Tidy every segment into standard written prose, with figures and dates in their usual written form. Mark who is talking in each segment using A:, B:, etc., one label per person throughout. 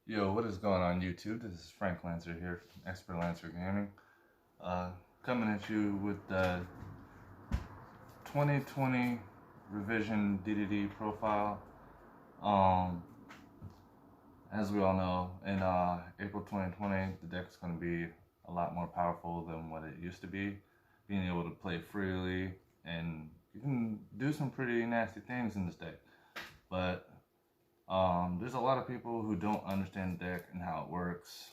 A: Yo, what is going on YouTube? This is Frank Lancer here from Expert Lancer Gaming. Coming at you with the 2020 revision DDD profile. As we all know, in April 2020, the deck is going to be a lot more powerful than what it used to be. Being able to play freely, and you can do some pretty nasty things in this deck. But there's a lot of people who don't understand the deck and how it works.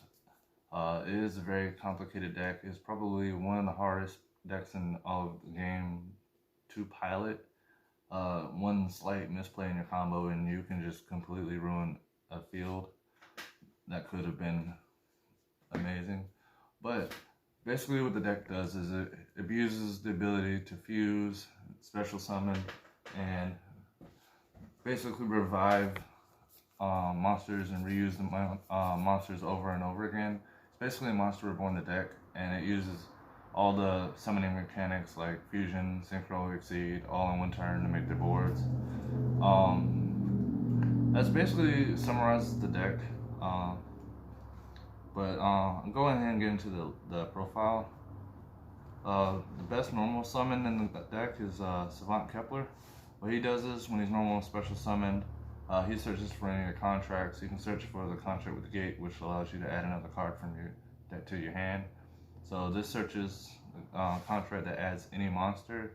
A: It is a very complicated deck. It's probably one of the hardest decks in all of the game to pilot. One slight misplay in your combo and you can just completely ruin a field that could have been amazing. But basically what the deck does is it abuses the ability to fuse, special summon, and basically revive monsters and reuse the monsters over and over again. It's basically a Monster Reborn the deck, and it uses all the summoning mechanics like Fusion, Synchro, Exceed, all in one turn to make their boards. That's basically summarizes the deck. But I'm going ahead and get into the profile. The best normal summon in the deck is Savant Kepler. What he does is when he's normal special summoned, he searches for any of your contracts. You can search for the contract with the gate, which allows you to add another card from your deck to your hand. So this searches a contract that adds any monster.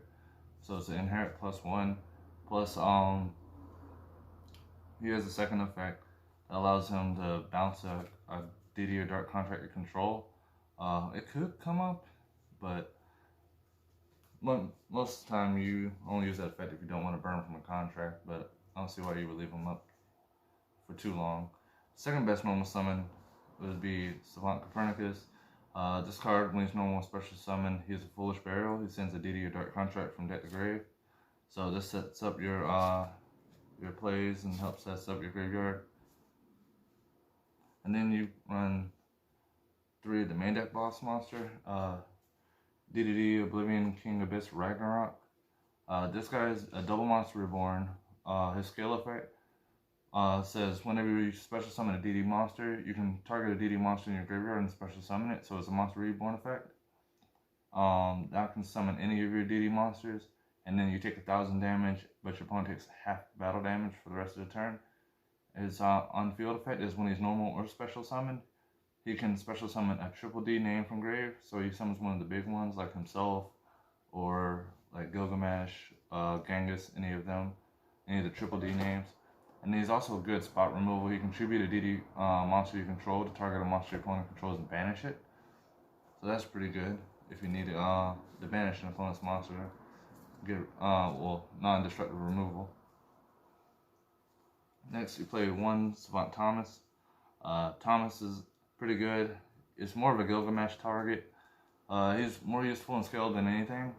A: So it's an inherit +1. Plus, he has a second effect that allows him to bounce a DD or dark contract you control. It could come up, but most of the time you only use that effect if you don't want to burn from a contract, but I don't see why you would leave them up for too long. Second best normal summon would be Savant Copernicus. This card, when he's normal special summon, he has a Foolish Burial. He sends a DD or dark contract from deck to grave. So this sets up your plays and helps set up your graveyard. And then you run 3 of the main deck boss monster. DDD Oblivion King Abyss Ragnarok. This guy is a double Monster Reborn. His skill effect says whenever you special summon a DD monster, you can target a DD monster in your graveyard and special summon it. So it's a Monster Reborn effect. That can summon any of your DD monsters, and then you take 1,000 damage, but your opponent takes half battle damage for the rest of the turn. His on-field effect is when he's normal or special summoned, he can special summon a triple D name from grave. So he summons one of the big ones like himself or like Gilgamesh, Genghis, any of them, any of the triple D names. And he's also a good spot removal. He can tribute a DD monster you control to target a monster your opponent controls and banish it. So that's pretty good if you need to banish an opponent's monster. Get non-destructive removal. Next, you play 1 Savant Thomas. Thomas is pretty good. It's more of a Gilgamesh target. He's more useful in skill than anything.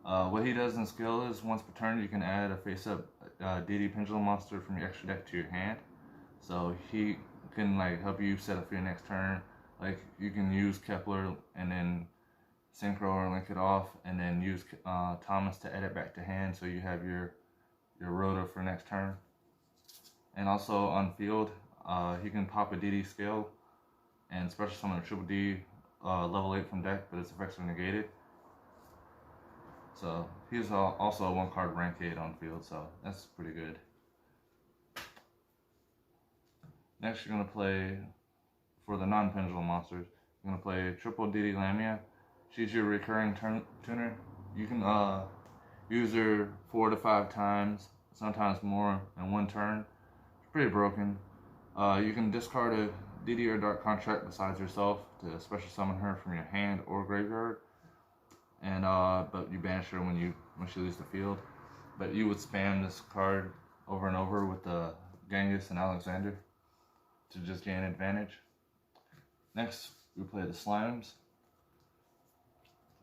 A: What he does in skill is once per turn you can add a face-up DD Pendulum monster from your extra deck to your hand. So he can like help you set up for your next turn. Like you can use Kepler and then Synchro or link it off, and then use Thomas to add it back to hand, so you have your Rota for next turn. And also on field, he can pop a DD scale and special summon a triple D level 8 from deck, but its effects are negated. So he's also a 1-card rank 8 on field, so that's pretty good. Next, you're going to play, for the non-pendulum monsters, you're going to play triple DD Lamia. She's your recurring tuner. You can use her 4 to 5 times, sometimes more in one turn. It's pretty broken. You can discard a DD or dark contract besides yourself to special summon her from your hand or graveyard. And but you banish her when she leaves the field. But you would spam this card over and over with the Genghis and Alexander to just gain advantage. Next, we play the slimes.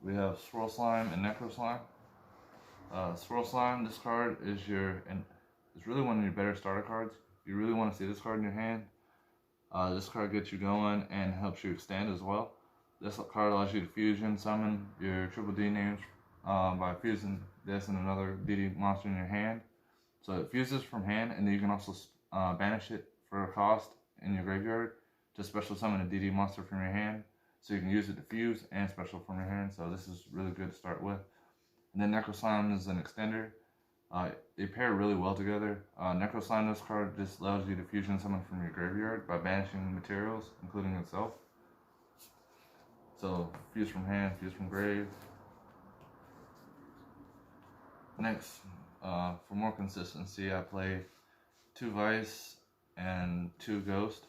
A: We have Swirl Slime and Necro Slime. Swirl Slime, this card is it's really one of your better starter cards. You really want to see this card in your hand. This card gets you going and helps you extend as well. This card allows you to fusion summon your triple D names by fusing this and another DD monster in your hand. So it fuses from hand, and then you can also banish it for a cost in your graveyard to special summon a DD monster from your hand. So you can use it to fuse and special from your hand. So this is really good to start with. And then Necro Slime is an extender. They pair really well together. Necro Slime, this card just allows you to fusion summon from your graveyard by banishing materials, including itself. So fuse from hand, fuse from grave. Next, for more consistency, I play 2 Vice and 2 Ghost.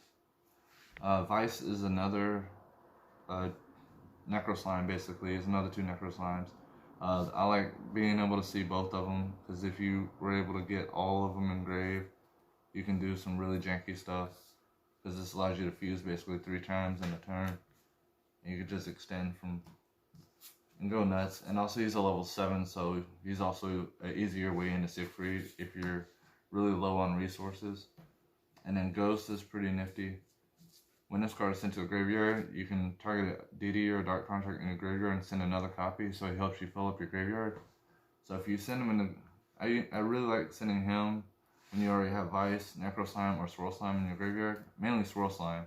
A: Vice is another Necro Slime, basically. It's another 2 Necro Slimes. I like being able to see both of them, because if you were able to get all of them in grave, you can do some really janky stuff, because this allows you to fuse basically 3 times in a turn, and you can just extend from and go nuts. And also he's a level 7, so he's also an easier way into Siegfried if you're really low on resources. And then Ghost is pretty nifty. When this card is sent to the graveyard, you can target a DD or a Dark Contract in your graveyard and send another copy, so he helps you fill up your graveyard. So if you send him in the... I really like sending him when you already have Vice, Necro Slime, or Swirl Slime in your graveyard. Mainly Swirl Slime,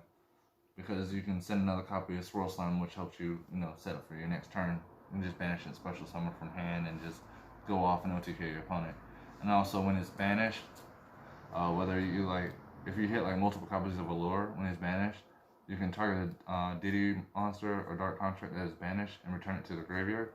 A: because you can send another copy of Swirl Slime, which helps you, set up for your next turn. You can just banish it, special summon from hand, and just go off and OTK your opponent. And also when it's banished, whether you if you hit multiple copies of Allure when it's banished, you can target a DD monster or Dark Contract that is banished and return it to the graveyard.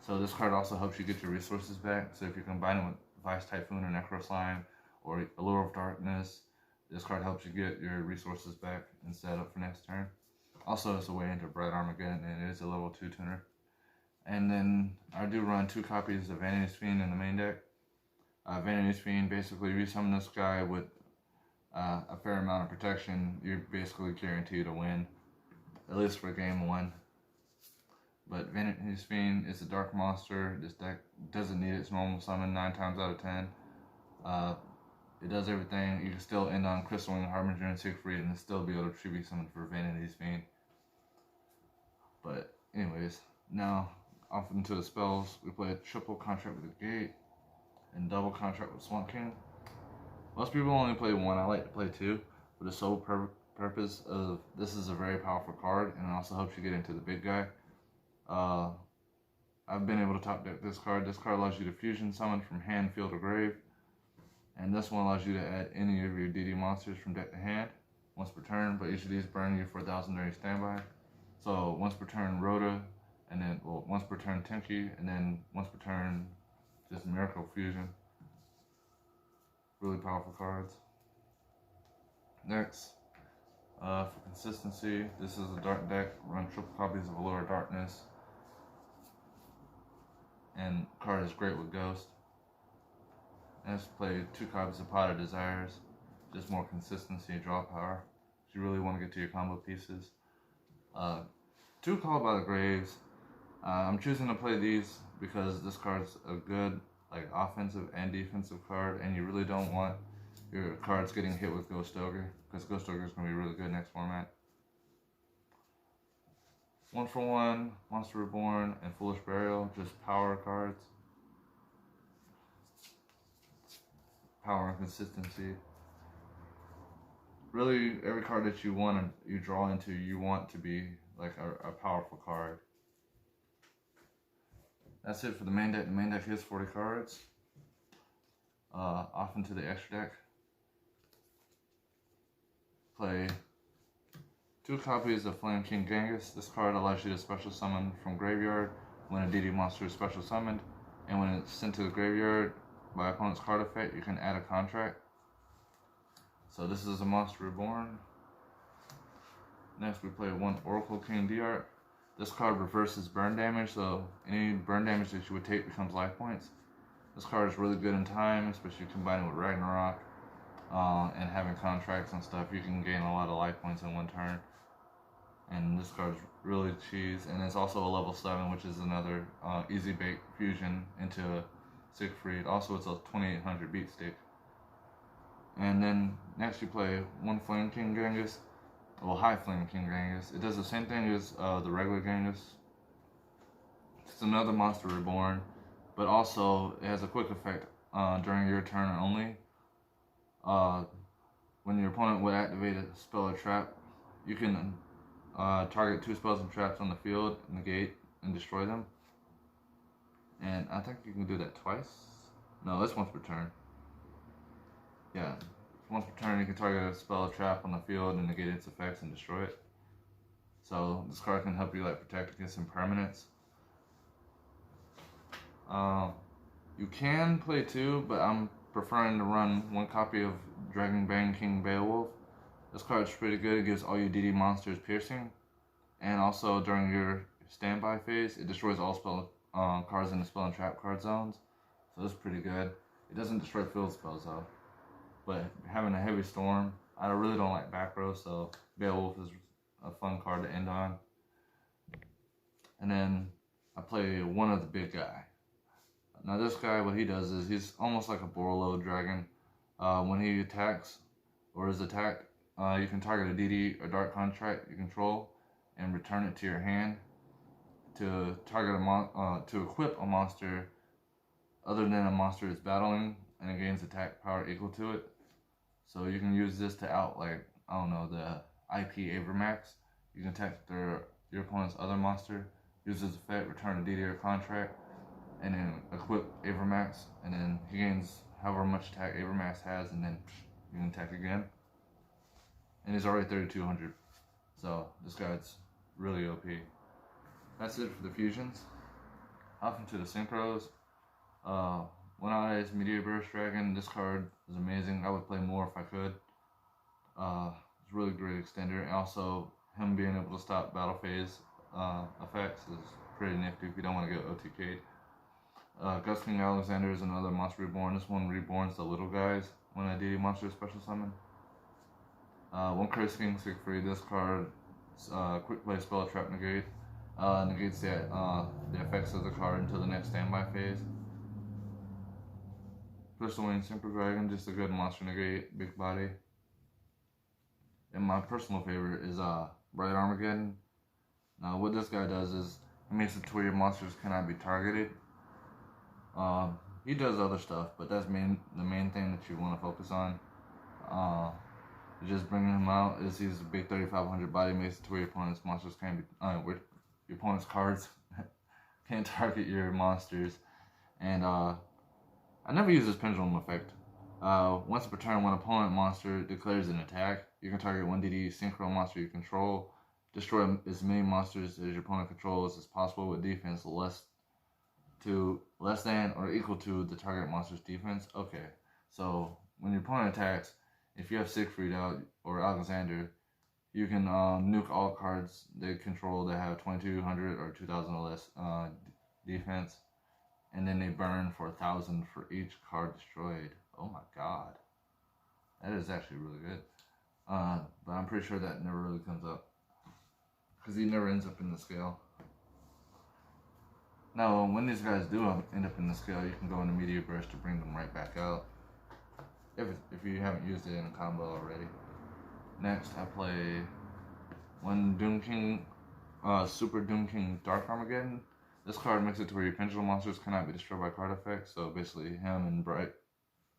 A: So this card also helps you get your resources back. So if you combine it with Vice Typhoon or Necro Slime or Allure of Darkness, this card helps you get your resources back and set up for next turn. Also, it's a way into Bright Armageddon, and it is a level 2 tuner. And then I do run 2 copies of Vanity's Fiend in the main deck. Vanity's Fiend, basically, if you summon this guy with a fair amount of protection, you're basically guaranteed to win, at least for game 1. But Vanity's Fiend is a dark monster. This deck doesn't need its normal summon 9 times out of 10. It does everything. You can still end on Crystal Wing Harbinger and Siegfried and still be able to tribute summon for Vanity's Fiend. But anyways, now off into the spells. We play a triple contract with the Gate and double contract with Swamp King. Most people only play 1. I like to play 2 for the sole purpose of this is a very powerful card, and it also helps you get into the big guy. I've been able to top deck this card. This card allows you to fusion summon from hand, field, or grave. And this one allows you to add any of your DD monsters from deck to hand once per turn, but each of these burn you for 1,000 during standby. So once per turn Rhoda, and then once per turn Tenki, and then once per turn just Miracle Fusion. Really powerful cards. Next, for consistency, this is a dark deck. Run triple copies of Allure of Darkness. And card is great with Ghost. Next, play 2 copies of Pot of Desires. Just more consistency, draw power. If you really want to get to your combo pieces. 2 Called by the Graves. I'm choosing to play these because this card's a good offensive and defensive card, and you really don't want your cards getting hit with Ghost Ogre, because Ghost Ogre is going to be really good next format. 1 for 1, Monster Reborn, and Foolish Burial, just power cards. Power and consistency. Really, every card that you draw into, you want to be a powerful card. That's it for the main deck. The main deck is 40 cards. Off into the extra deck. Play 2 copies of Flame King Genghis. This card allows you to special summon from graveyard when a DD monster is special summoned, and when it's sent to the graveyard by opponent's card effect, you can add a contract. So this is a Monster Reborn. Next we play 1 Oracle King D'Art. This card reverses burn damage, so any burn damage that you would take becomes life points. This card is really good in time, especially combining with Ragnarok and having contracts and stuff. You can gain a lot of life points in 1 turn. And this card is really cheese, and it's also a level 7, which is another easy bait fusion into Siegfried. Also, it's a 2800 beat stick. And then next you play 1 Flame King Genghis. Well, High Flame King Genghis. It does the same thing as the regular Genghis. It's another Monster Reborn, but also it has a quick effect during your turn only. when your opponent would activate a spell or trap, you can target 2 spells and traps on the field, negate, and destroy them. And I think you can do that twice. No, it's once per turn. Yeah, once per turn you can target a spell or trap on the field and negate its effects and destroy it. So this card can help you like protect against impermanence. You can play 2, but I'm preferring to run 1 copy of Dragon Bang King Beowulf. This card's pretty good. It gives all your DD monsters piercing, and also during your standby phase, it destroys all spell cards in the spell and trap card zones. So it's pretty good. It doesn't destroy field spells though. But having a heavy storm, I really don't like back row, so Beowulf is a fun card to end on. And then I play 1 of the big guy. Now this guy, what he does is he's almost like a Borlo dragon. When he attacks or is attacked, you can target a DD or Dark Contract you control and return it to your hand to target to equip a monster other than a monster it's battling, and it gains attack power equal to it. So you can use this to out, like, I don't know, the IP Avermax. You can attack your opponent's other monster, use this effect, return a DD or contract, and then equip Avermax, and then he gains however much attack Avermax has, and then you can attack again. And he's already 3200, so this guy's really OP. That's it for the fusions. Off into the synchros. One Eyes Meteor Burst Dragon. This card is amazing. I would play more if I could. It's a really great extender. And also, him being able to stop battle phase effects is pretty nifty if you don't want to get OTK'd. Gust King Alexander is another monster reborn. This one reborns the little guys when I DD monster special summon. 1 Curse King Siegfried. This card, quick play spell trap negate. Negates the effects of the card until the next standby phase. Crystal Wing Super Dragon, just a good monster negate, big body. And my personal favorite is Bright Armageddon. Now what this guy does is he makes it to where your monsters cannot be targeted. He does other stuff, but that's the main thing that you want to focus on. Just bringing him out is he's a big 3500 body, makes it to where your opponent's monsters can't be, your opponent's cards can't target your monsters. And I never use this pendulum effect. Once per turn, when an opponent monster declares an attack, you can target 1 DD synchro monster you control, destroy as many monsters as your opponent controls as possible with defense less than or equal to the target monster's defense. Okay, so when your opponent attacks, if you have Siegfried out or Alexander, you can nuke all cards they control that have 2200 or 2000 or less defense, and then they burn for 1000 for each card destroyed. Oh my god, that is actually really good. But I'm pretty sure that never really comes up because he never ends up in the scale. Now, when these guys do end up in the scale, you can go into Meteor Burst to bring them right back out if you haven't used it in a combo already. Next, I play 1 Doom King, Super Doom King Dark Armageddon. This card makes it to where your pendulum monsters cannot be destroyed by card effects, so basically him and Bright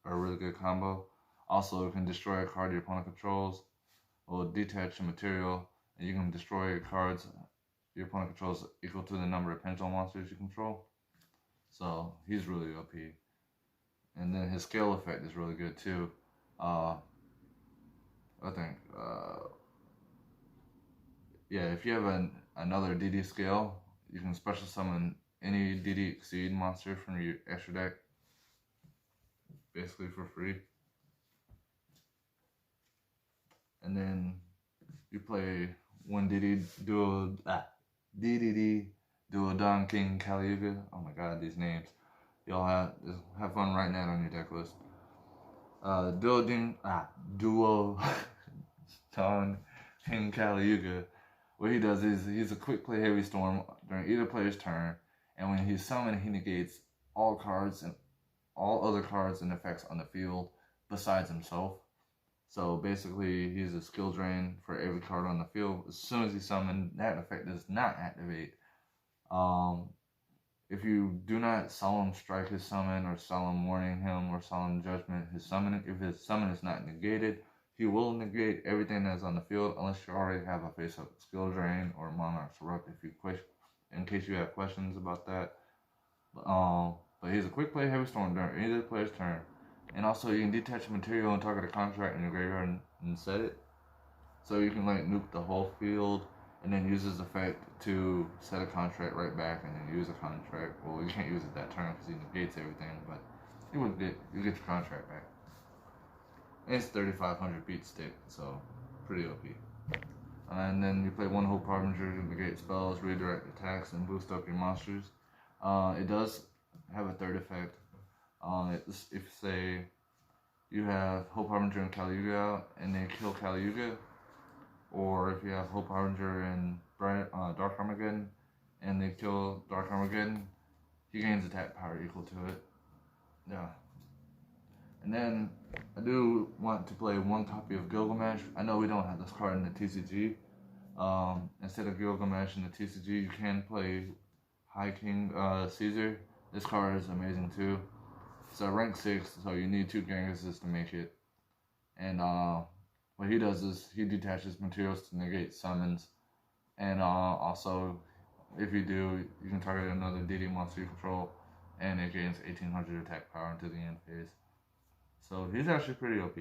A: are a really good combo. Also, it can destroy a card your opponent controls, or detach a material, and you can destroy cards your opponent controls equal to the number of pendulum monsters you control. So he's really OP. And then his scale effect is really good too. I think, yeah, if you have another DD scale, you can special summon any DD Exceed monster from your extra deck, basically for free. And then you play 1 DDD Duodon King Caliuga. Oh my god, these names. Y'all have fun writing that on your deck list. Duodon King Caliuga. What he does is he's a quick play heavy storm during either player's turn, and when he's summoned, he negates all cards and all other cards and effects on the field besides himself. So basically, he's a skill drain for every card on the field. As soon as he's summoned, that effect does not activate. If you do not solemn strike his summon, or solemn warning him, or solemn judgment his summon, if his summon is not negated, he will negate everything that's on the field unless you already have a face-up skill drain or Monarch's Erupt in case you have questions about that. But he's a quick play heavy storm during either player's turn. And also you can detach material and target a contract in your graveyard and set it. So you can like nuke the whole field and then use his effect to set a contract right back and then use a contract. Well, you can't use it that turn because he negates everything, but you get your contract back. And it's 3,500 beat stick, so pretty OP. And then you play one Hope Harbinger to negate spells, redirect attacks, and boost up your monsters. It does have a third effect. If say you have Hope Harbinger and Caliuga out and they kill Caliuga, or if you have Hope Harbinger and Dark Armageddon and they kill Dark Armageddon, he gains attack power equal to it. Yeah. And then I do want to play one copy of Gilgamesh. I know we don't have this card in the TCG. Instead of Gilgamesh in the TCG, you can play High King Caesar. This card is amazing too. It's a rank 6, so you need 2 Genghises to make it. And what he does is he detaches materials to negate summons. And also, if you do, you can target another DD monster you control, and it gains 1800 attack power into the end phase. So he's actually pretty OP.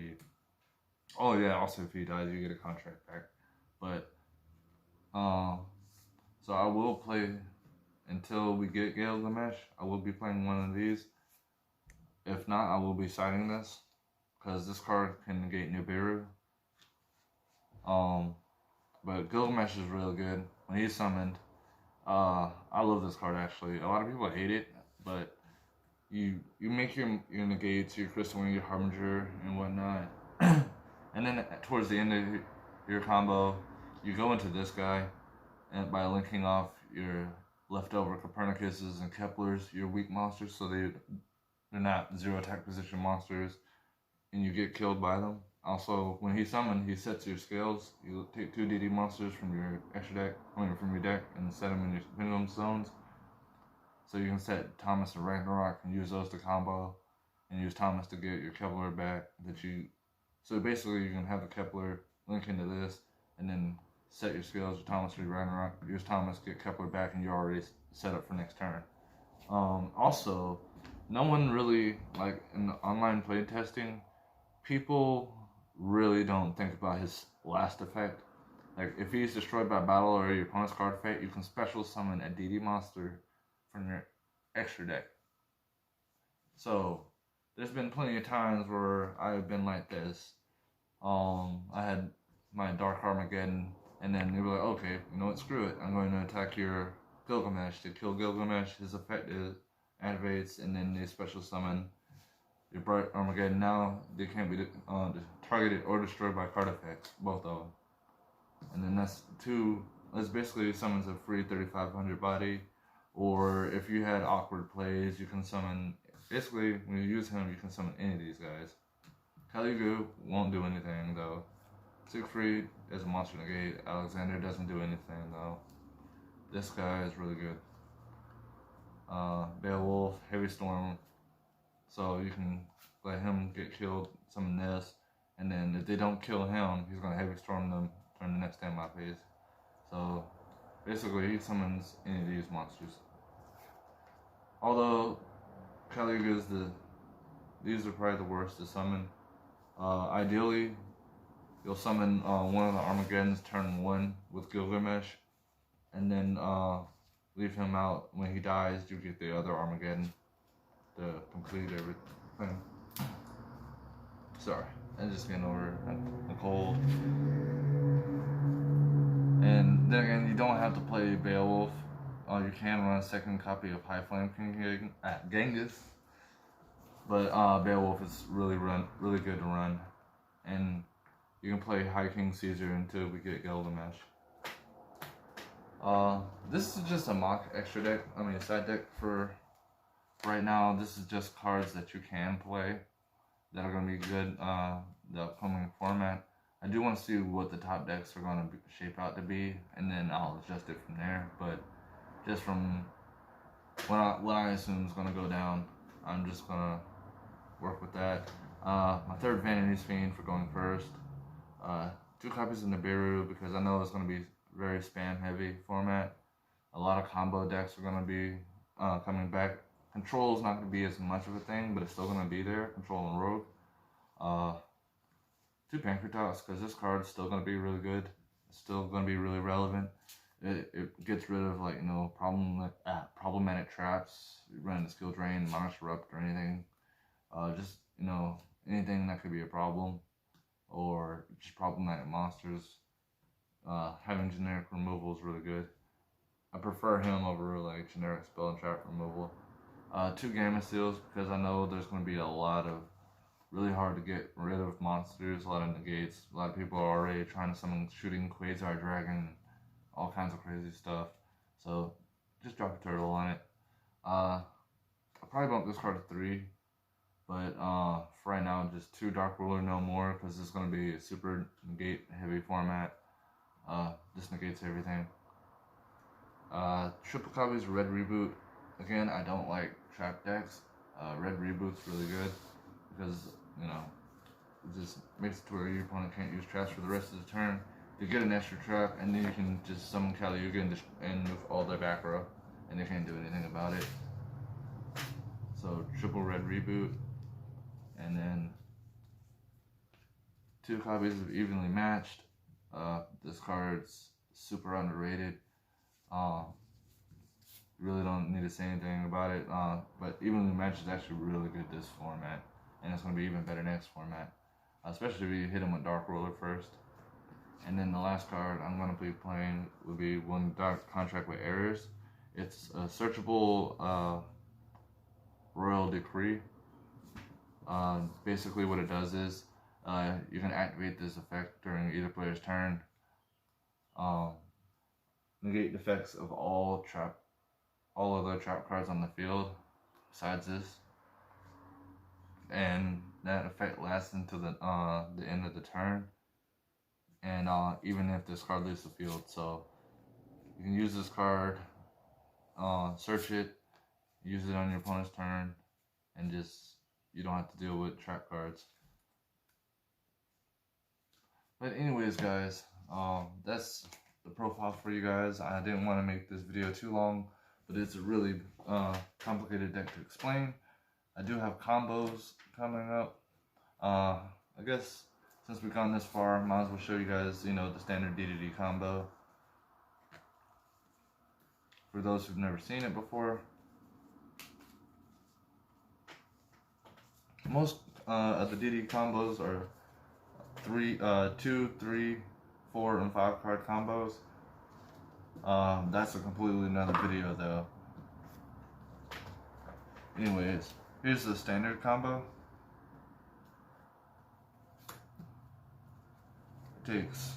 A: Oh yeah, also if he dies, you get a contract back. But so I will play until we get Gilgamesh. I will be playing one of these. If not, I will be siding this because this card can negate Nibiru. But Gilgamesh is really good when he's summoned. I love this card actually. A lot of people hate it, but you make your negates, your Crystal Wing, your Harbinger, and whatnot. And then towards the end of your combo, you go into this guy, and by linking off your leftover Copernicuses and Keplers, your weak monsters, so they're not 0 attack position monsters, and you get killed by them. Also, when he's summoned, he sets your scales. You take 2 DD monsters from your from your deck, and set them in your pendulum zones. So you can set Thomas and Ragnarok and use those to combo, and use Thomas to get your Kepler back. So basically you can have the Kepler link into this, and then set your skills with Thomas or Ragnarok. Use Thomas, get Kepler back, and you're already set up for next turn. Also, no one really, like in the online play testing, people really don't think about his last effect. Like if he's destroyed by battle or your opponent's card fate, you can special summon a DD monster from your extra deck. So there's been plenty of times where I've been like this. I had my Dark Armageddon, and then they were like, okay, you know what, screw it. I'm going to attack your Gilgamesh. To kill Gilgamesh, his effect activates, and then they special summon your Bright Armageddon. Now they can't be targeted or destroyed by card effects, both of them. And then that's basically summons a free 3,500 body. Or if you had awkward plays, you can summon, basically when you use him, you can summon any of these guys. Caligu won't do anything though. Siegfried is a monster negate. Alexander doesn't do anything though. This guy is really good. Beowulf, Heavy Storm. So you can let him get killed, summon this, and then if they don't kill him, he's gonna Heavy Storm them during the next standby phase. So basically he summons any of these monsters. Although Caliga is these are probably the worst to summon. Ideally, you'll summon one of the Armageddons turn 1 with Gilgamesh, and then leave him out. When he dies, you get the other Armageddon to complete everything. Sorry, I'm just getting over a cold. And then again, you don't have to play Beowulf. You can run a second copy of High Flame King Genghis. But Beowulf is really good to run. And you can play High King Caesar until we get Gilgamesh. This is just a mock extra deck, side deck for right now. This is just cards that you can play that are going to be good the upcoming format. I do want to see what the top decks are going to shape out to be, and then I'll adjust it from there. But just from what I assume is going to go down, I'm just going to work with that. My third Vanity's Fiend for going first. 2 copies of Nibiru because I know it's going to be very spam heavy format. A lot of combo decks are going to be coming back. Control is not going to be as much of a thing, but it's still going to be there. Control and Rogue. 2 Pancreatox because this card is still going to be really good. It's still going to be really relevant. It gets rid of, like, you know, problematic traps, running the skill drain, Monocorrupt, or anything. Just, you know, anything that could be a problem, or just problematic monsters. Having generic removal is really good. I prefer him over, like, generic spell and trap removal. 2 Gamma Seals because I know there's going to be a lot of really hard to get rid of monsters, a lot of negates. A lot of people are already trying to summon shooting Quasar Dragon, all kinds of crazy stuff. So just drop a turtle on it. I'll probably bump this card to 3, but for right now, just 2 Dark Ruler, no more, because it's going to be a super negate heavy format. Just negates everything. Triple copies of Red Reboot. Again, I don't like trap decks. Red Reboot's really good because, you know, it just makes it to where your opponent can't use traps for the rest of the turn. You get an extra trap, and then you can just summon Caliuga and move all their back row, and they can't do anything about it. So triple Red Reboot, and then 2 copies of Evenly Matched. This card's super underrated. Really don't need to say anything about it. But Evenly Matched is actually really good this format, and it's going to be even better next format, especially if you hit him with Dark Roller first. And then the last card I'm going to be playing will be one Dark Contract with Errors. It's a searchable Royal Decree. Basically what it does is you can activate this effect during either player's turn. Negate the effects of all other trap cards on the field besides this. And that effect lasts until the end of the turn. And even if this card leaves the field, so you can use this card, search it, use it on your opponent's turn, and just, you don't have to deal with trap cards. But anyways, guys, that's the profile for you guys. I didn't want to make this video too long, but it's a really complicated deck to explain. I do have combos coming up. I guess since we've gone this far, might as well show you guys, you know, the standard DDD combo. For those who've never seen it before. Most of the DDD combos are 2, 3, 4, and 5 card combos. That's a completely another video though. Anyways, here's the standard combo. Takes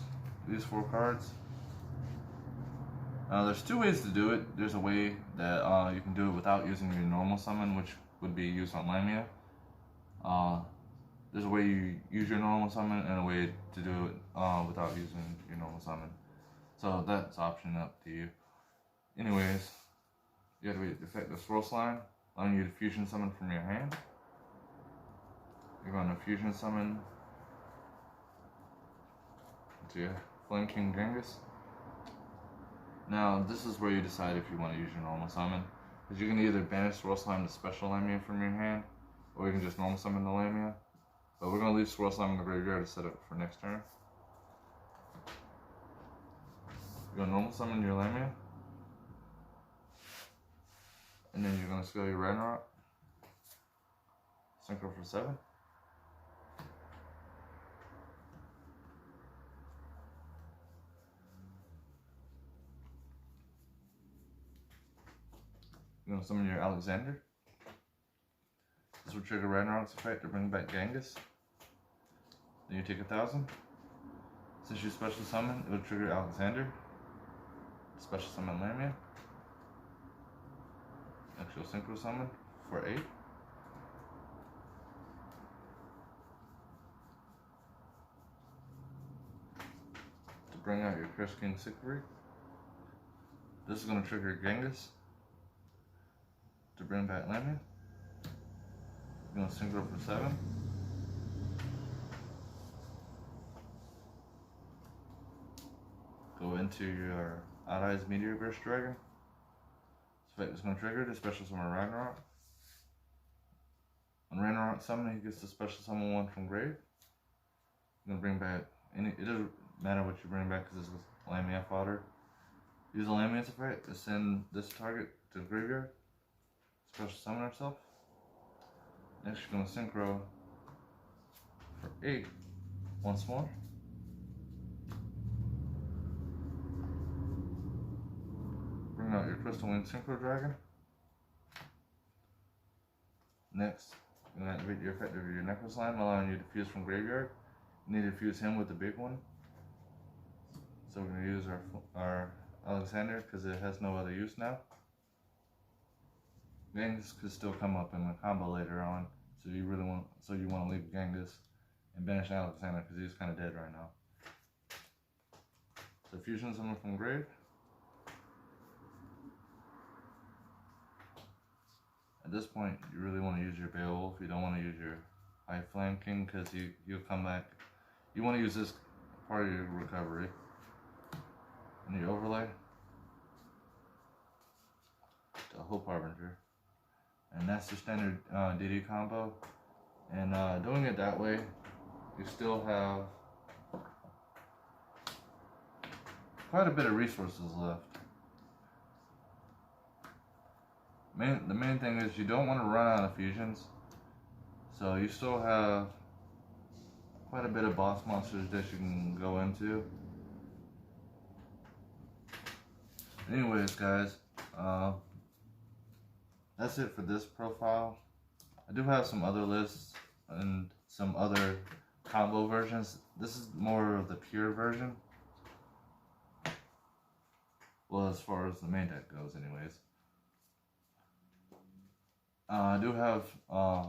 A: these 4 cards. There's 2 ways to do it. There's a way that you can do it without using your normal summon, which would be used on Lamia. There's a way you use your normal summon and a way to do it without using your normal summon. So that's option up to you. Anyways, you have to effect the Swirl Slime, allowing you to fusion summon from your hand. You're going to fusion summon to your Flame King Genghis. Now, this is where you decide if you want to use your normal summon. Because you can either banish Swirl Slime to special Lamia from your hand, or you can just normal summon the Lamia. But we're going to leave Swirl Slime in the graveyard to set up for next turn. You're going to normal summon your Lamia. And then you're going to scale your Ragnarok. Synchro for 7. You're going to summon your Alexander. This will trigger Ragnarok's effect to bring back Genghis. Then you take 1,000. Since you special summon, it will trigger Alexander. Special summon Lamia. Actual synchro summon for 8. To bring out your Curse King Sikri. This is going to trigger Genghis to bring back Lamia. You're going to synchro for 7. go into your Odd-Eyes Meteor Burst Dragon. This effect is going to trigger the special summon Ragnarok. On Ragnarok summon, he gets to special summon one from grave. You're going to bring back any. It doesn't matter what you bring back because this is Lamia fodder. Use a Lamia's effect to send this target to the graveyard. Special summon herself. Next, you're going to synchro for 8 once more. Bring out your Crystal Wing Synchro Dragon. Next, you're going to activate your effect of your Necro Slime, allowing you to fuse from graveyard. You need to fuse him with the big one. So we're going to use our Alexander because it has no other use now. Genghis could still come up in a combo later on, so you want to leave Genghis and banish Alexander because he's kind of dead right now. So fusion summon from grave. At this point, you really want to use your Beowulf. You don't want to use your High Flame King because you'll come back. You want to use this part of your recovery. And you overlay to Hope Harbinger. And that's the standard DD combo. And doing it that way, you still have quite a bit of resources left. The main thing is you don't want to run out of fusions. So you still have quite a bit of boss monsters that you can go into. Anyways, guys, that's it for this profile. I do have some other lists and some other combo versions. This is more of the pure version. Well, as far as the main deck goes, anyways. I do have a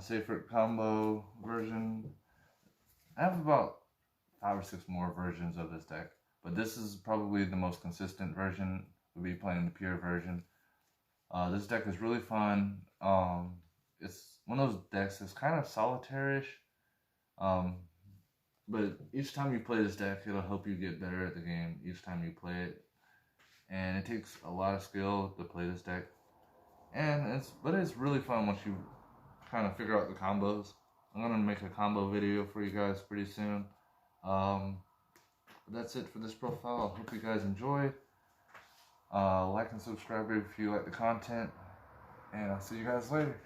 A: safer combo version. I have about 5 or 6 more versions of this deck, but this is probably the most consistent version. We'll be playing the pure version. This deck is really fun. It's one of those decks that's kind of solitary-ish, but each time you play this deck, it'll help you get better at the game each time you play it. And it takes a lot of skill to play this deck. But it's really fun once you kind of figure out the combos. I'm gonna make a combo video for you guys pretty soon. That's it for this profile. I hope you guys enjoyed. Like and subscribe if you like the content, and I'll see you guys later.